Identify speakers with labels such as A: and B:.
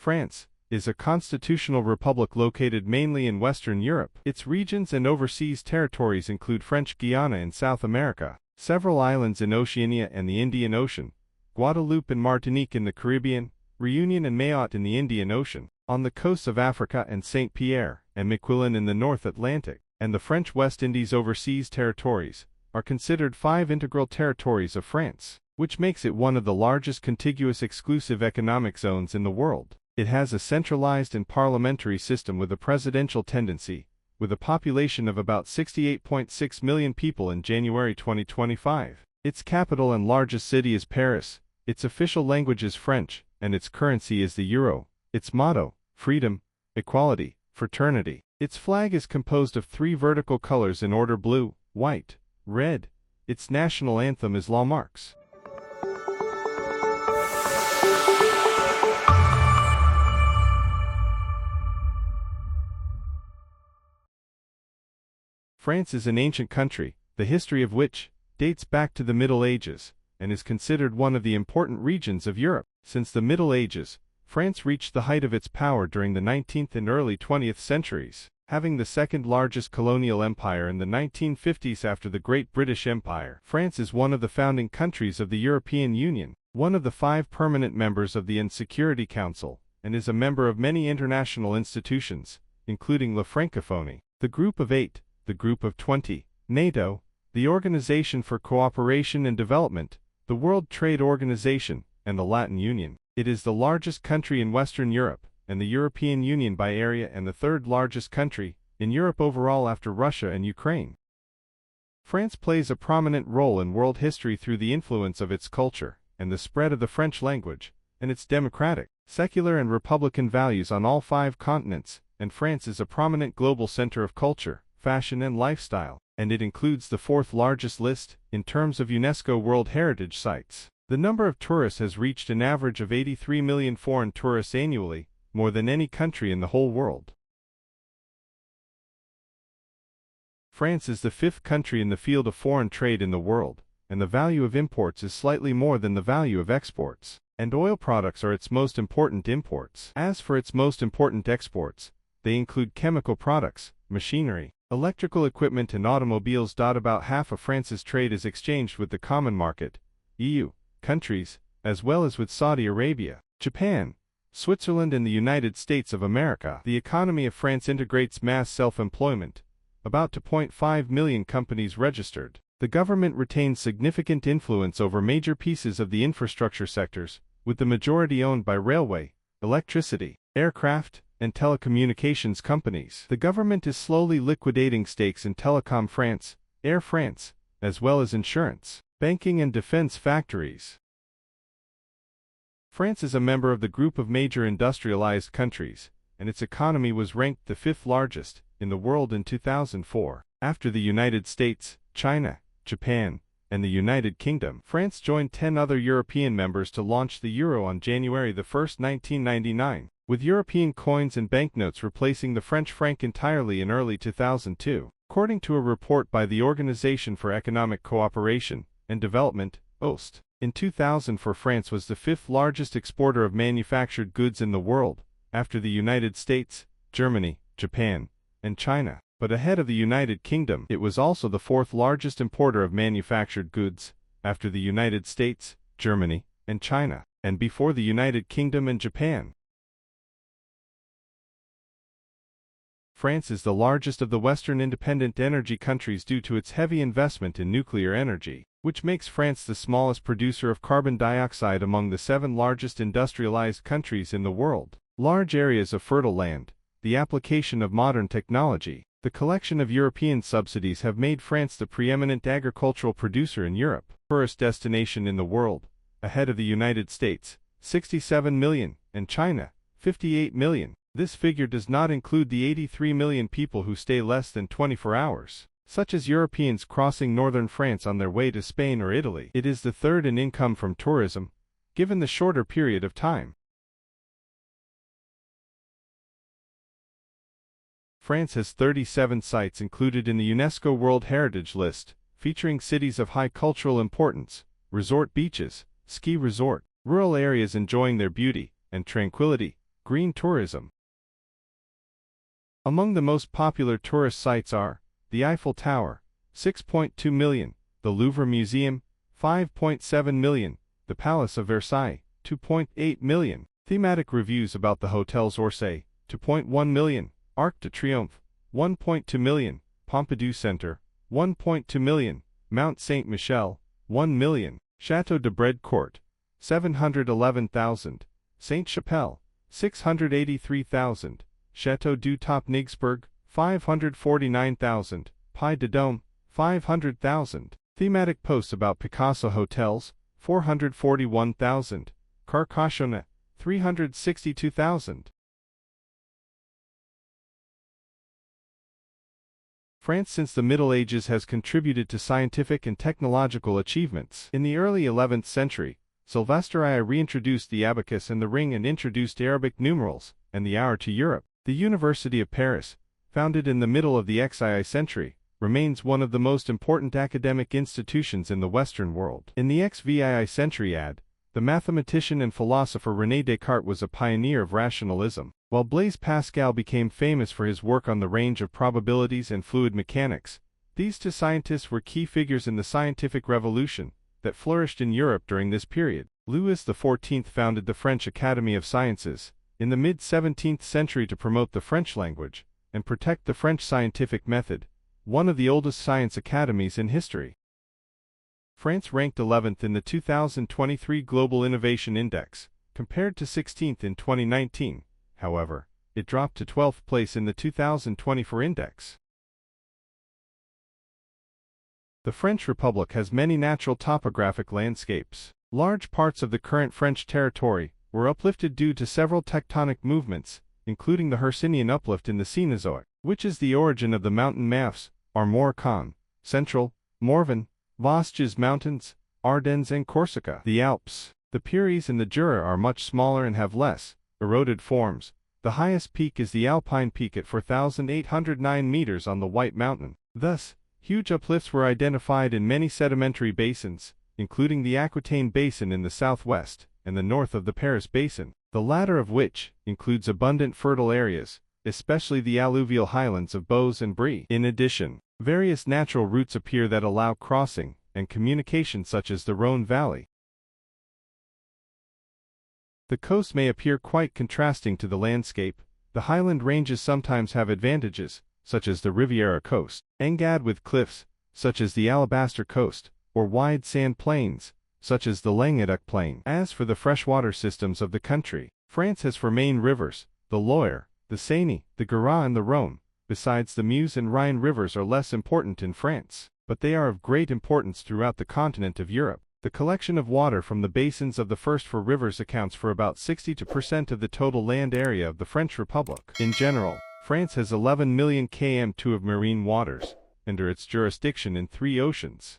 A: France is a constitutional republic located mainly in Western Europe. Its regions and overseas territories include French Guiana in South America, several islands in Oceania and the Indian Ocean, Guadeloupe and Martinique in the Caribbean, Réunion and Mayotte in the Indian Ocean, on the coasts of Africa and Saint Pierre and Miquelon in the North Atlantic, and the French West Indies. Overseas territories are considered 5 integral territories of France, which makes it one of the largest contiguous exclusive economic zones in the world. It has a centralized and parliamentary system with a presidential tendency, with a population of about 68.6 million people in January 2025. Its capital and largest city is Paris, its official language is French, and its currency is the euro. Its motto, freedom, equality, fraternity. Its flag is composed of 3 vertical colors in order: blue, white, red. Its national anthem is La Marche. France is an ancient country, the history of which dates back to the Middle Ages, and is considered one of the important regions of Europe. Since the Middle Ages, France reached the height of its power during the 19th and early 20th centuries, having the second largest colonial empire in the 1950s after the Great British Empire. France is one of the founding countries of the European Union, one of the 5 permanent members of the UN Security Council, and is a member of many international institutions, including La Francophonie, the Group of 8, the Group of 20, NATO, the Organization for Cooperation and Development, the World Trade Organization, and the Latin Union. It is the largest country in Western Europe and the European Union by area, and the 3rd largest country in Europe overall after Russia and Ukraine. France plays a prominent role in world history through the influence of its culture and the spread of the French language, and its democratic, secular and republican values on all 5 continents, and France is a prominent global center of culture, fashion and lifestyle, and it includes the 4th largest list in terms of UNESCO World Heritage Sites. The number of tourists has reached an average of 83 million foreign tourists annually, more than any country in the whole world. France is the 5th country in the field of foreign trade in the world, and the value of imports is slightly more than the value of exports, and oil products are its most important imports. As for its most important exports, they include chemical products, machinery, electrical equipment and automobiles. About half of France's trade is exchanged with the common market, EU, countries, as well as with Saudi Arabia, Japan, Switzerland and the United States of America. The economy of France integrates mass self-employment, about 2.5 million companies registered. The government retains significant influence over major pieces of the infrastructure sectors, with the majority owned by railway, electricity, aircraft, and telecommunications companies. The government is slowly liquidating stakes in Telecom France, Air France, as well as insurance, banking and defense factories. France is a member of the group of major industrialized countries, and its economy was ranked the 5th largest in the world in 2004, after the United States, China, Japan, and the United Kingdom. France joined 10 other European members to launch the euro on January 1, 1999, with European coins and banknotes replacing the French franc entirely in early 2002. According to a report by the Organization for Economic Cooperation and Development, OST, in 2004 France was the 5th largest exporter of manufactured goods in the world, after the United States, Germany, Japan, and China. But ahead of the United Kingdom, it was also the 4th largest importer of manufactured goods, after the United States, Germany, and China, and before the United Kingdom and Japan. France is the largest of the Western independent energy countries due to its heavy investment in nuclear energy, which makes France the smallest producer of carbon dioxide among the 7 largest industrialized countries in the world. Large areas of fertile land, the application of modern technology, the collection of European subsidies have made France the preeminent agricultural producer in Europe. Tourist destination in the world, ahead of the United States, 67 million, and China, 58 million. This figure does not include the 83 million people who stay less than 24 hours, such as Europeans crossing northern France on their way to Spain or Italy. It is the 3rd in income from tourism, given the shorter period of time. France has 37 sites included in the UNESCO World Heritage List, featuring cities of high cultural importance, resort beaches, ski resort, rural areas enjoying their beauty and tranquility, Green tourism. Among the most popular tourist sites are the Eiffel Tower, 6.2 million, the Louvre Museum, 5.7 million, the Palace of Versailles, 2.8 million. Thematic reviews about the hotels Orsay, 2.1 million, Arc de Triomphe, 1.2 million, Pompidou Center, 1.2 million, Mount Saint-Michel, 1 million, Château de Bredecourt, 711,000, Sainte-Chapelle, 683,000, Château du Top-Nigsberg, 549,000, Puy de Dôme, 500,000. Thematic posts about Picasso hotels, 441,000, Carcassonne, 362,000. France since the Middle Ages has contributed to scientific and technological achievements. In the early 11th century, Sylvester I reintroduced the abacus and the ring and introduced Arabic numerals and the hour to Europe. The University of Paris, founded in the middle of the XII century, remains one of the most important academic institutions in the Western world. In the XVI century the mathematician and philosopher René Descartes was a pioneer of rationalism, while Blaise Pascal became famous for his work on the range of probabilities and fluid mechanics. These two scientists were key figures in the scientific revolution that flourished in Europe during this period. Louis XIV founded the French Academy of Sciences in the mid-17th century to promote the French language and protect the French scientific method, one of the oldest science academies in history. France ranked 11th in the 2023 Global Innovation Index, compared to 16th in 2019. However, it dropped to 12th place in the 2024 index. The French Republic has many natural topographic landscapes. Large parts of the current French territory were uplifted due to several tectonic movements, including the Hercynian uplift in the Cenozoic, which is the origin of the mountain massifs, Armoricaine, Central, Morvan, Vosges Mountains, Ardennes and Corsica. The Alps, the Pyrenees and the Jura are much smaller and have less eroded forms. The highest peak is the Alpine Peak at 4,809 meters on the White Mountain. Thus, huge uplifts were identified in many sedimentary basins, including the Aquitaine Basin in the southwest and the north of the Paris Basin, the latter of which includes abundant fertile areas, especially the alluvial highlands of Beauce and Brie. In addition, various natural routes appear that allow crossing and communication, such as the Rhone Valley. The coast may appear quite contrasting to the landscape. The highland ranges sometimes have advantages, such as the Riviera coast, engad with cliffs, such as the Alabaster coast, or wide sand plains, such as the Languedoc plain. As for the freshwater systems of the country, France has four main rivers: the Loire, the Seine, the Garonne and the Rhone. Besides, the Meuse and Rhine rivers are less important in France, but they are of great importance throughout the continent of Europe. The collection of water from the basins of the first four rivers accounts for about 62% of the total land area of the French Republic. In general, France has 11 million km2 of marine waters under its jurisdiction in 3 oceans.